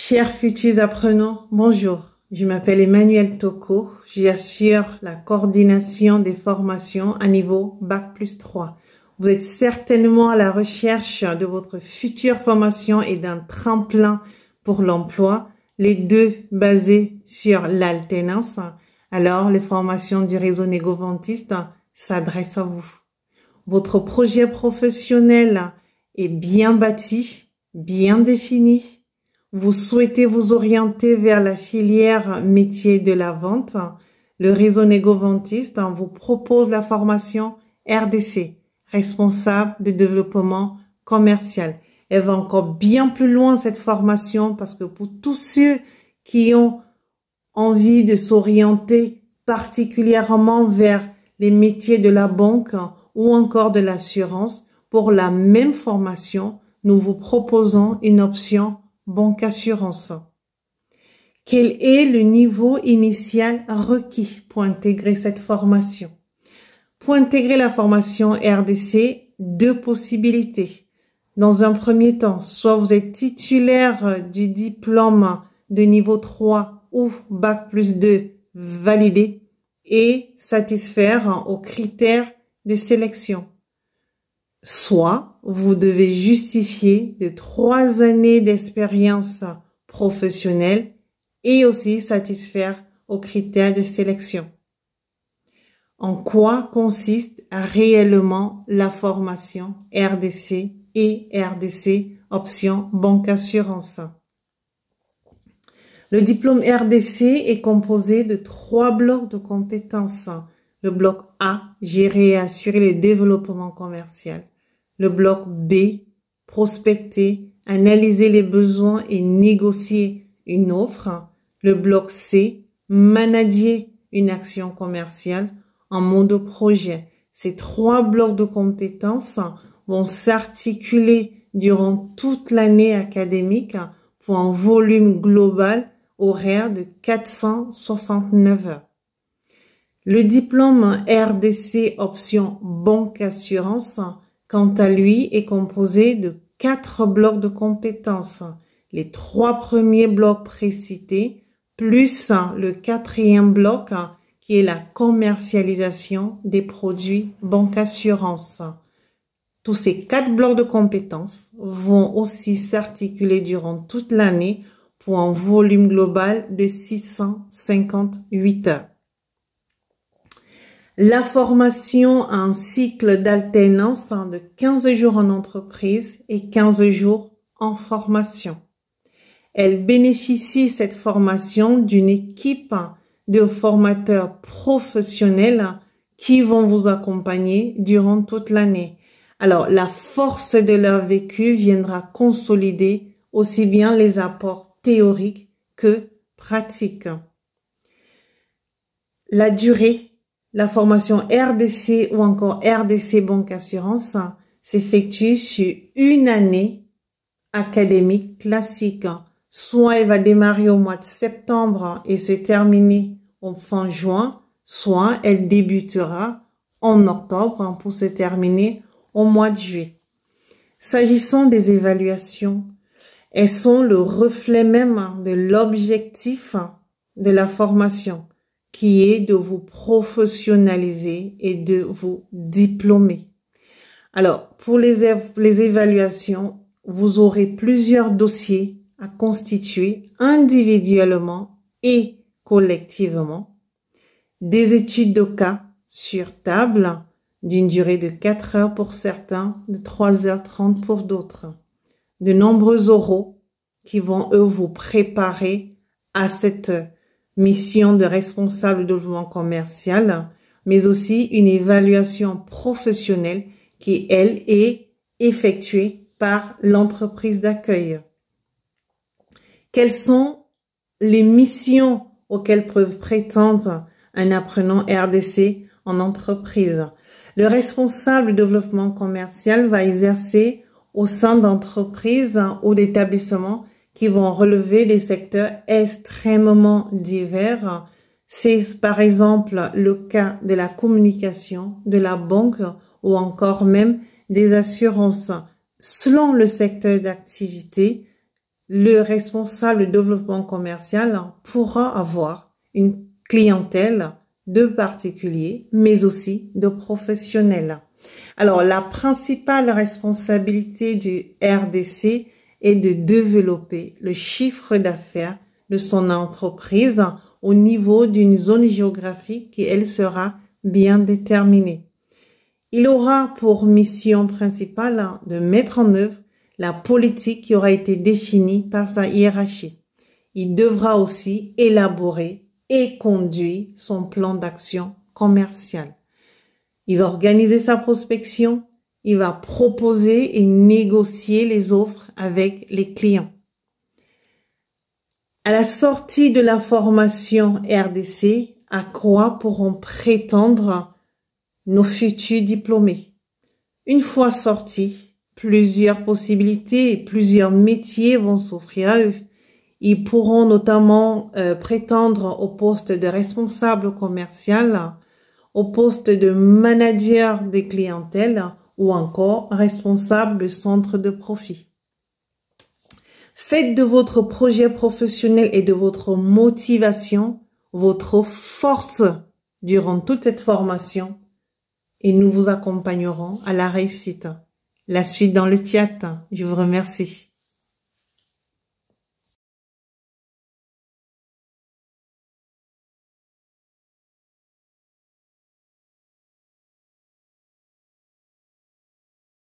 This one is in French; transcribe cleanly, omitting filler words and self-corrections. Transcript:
Chers futurs apprenants, bonjour. Je m'appelle Emmanuel Toko. J'assure la coordination des formations à niveau Bac+3. Vous êtes certainement à la recherche de votre future formation et d'un tremplin pour l'emploi, les deux basés sur l'alternance. Alors, les formations du réseau Négoventiste s'adressent à vous. Votre projet professionnel est bien bâti, bien défini. Vous souhaitez vous orienter vers la filière métier de la vente. Le réseau Négoventiste vous propose la formation RDC, responsable de développement commercial. Elle va encore bien plus loin cette formation parce que pour tous ceux qui ont envie de s'orienter particulièrement vers les métiers de la banque ou encore de l'assurance, pour la même formation, nous vous proposons une option banque assurance. Quel est le niveau initial requis pour intégrer cette formation? Pour intégrer la formation RDC, deux possibilités. Dans un premier temps, soit vous êtes titulaire du diplôme de niveau 3 ou Bac+2 validé et satisfaire aux critères de sélection. Soit vous devez justifier de 3 années d'expérience professionnelle et aussi satisfaire aux critères de sélection. En quoi consiste réellement la formation RDC et RDC option banque assurance? Le diplôme RDC est composé de 3 blocs de compétences. Le bloc A, gérer et assurer le développement commercial. Le bloc B, prospecter, analyser les besoins et négocier une offre. Le bloc C, manager une action commerciale en mode projet. Ces 3 blocs de compétences vont s'articuler durant toute l'année académique pour un volume global horaire de 469 heures. Le diplôme RDC option banque assurance, quant à lui, est composé de 4 blocs de compétences. Les 3 premiers blocs précités, plus le 4e bloc qui est la commercialisation des produits banque assurance. Tous ces 4 blocs de compétences vont aussi s'articuler durant toute l'année pour un volume global de 658 heures. La formation a un cycle d'alternance de 15 jours en entreprise et 15 jours en formation. Elle bénéficie, cette formation, d'une équipe de formateurs professionnels qui vont vous accompagner durant toute l'année. Alors, la force de leur vécu viendra consolider aussi bien les apports théoriques que pratiques. La durée. La formation RDC ou encore RDC Banque Assurance s'effectue sur une année académique classique. Soit elle va démarrer au mois de septembre et se terminer au fin juin, soit elle débutera en octobre pour se terminer au mois de juillet. S'agissant des évaluations, elles sont le reflet même de l'objectif de la formation, qui est de vous professionnaliser et de vous diplômer. Alors, pour les évaluations, vous aurez plusieurs dossiers à constituer individuellement et collectivement. Des études de cas sur table d'une durée de 4 heures pour certains, de 3h30 pour d'autres. De nombreux oraux qui vont, eux, vous préparer à cette mission de responsable de développement commercial, mais aussi une évaluation professionnelle qui, elle, est effectuée par l'entreprise d'accueil. Quelles sont les missions auxquelles peuvent prétendre un apprenant RDC en entreprise? Le responsable de développement commercial va exercer au sein d'entreprises ou d'établissements qui vont relever des secteurs extrêmement divers. C'est par exemple le cas de la communication, de la banque ou encore même des assurances. Selon le secteur d'activité, le responsable de développement commercial pourra avoir une clientèle de particuliers, mais aussi de professionnels. Alors, la principale responsabilité du RDC est de développer le chiffre d'affaires de son entreprise au niveau d'une zone géographique qui, elle, sera bien déterminée. Il aura pour mission principale de mettre en œuvre la politique qui aura été définie par sa hiérarchie. Il devra aussi élaborer et conduire son plan d'action commercial. Il va organiser sa prospection, il va proposer et négocier les offres avec les clients. À la sortie de la formation RDC, à quoi pourront prétendre nos futurs diplômés? Une fois sortis, plusieurs possibilités et plusieurs métiers vont s'offrir à eux. Ils pourront notamment prétendre au poste de responsable commercial, au poste de manager des clientèles ou encore responsable de centre de profit. Faites de votre projet professionnel et de votre motivation votre force durant toute cette formation et nous vous accompagnerons à la réussite. La suite dans le chat. Je vous remercie.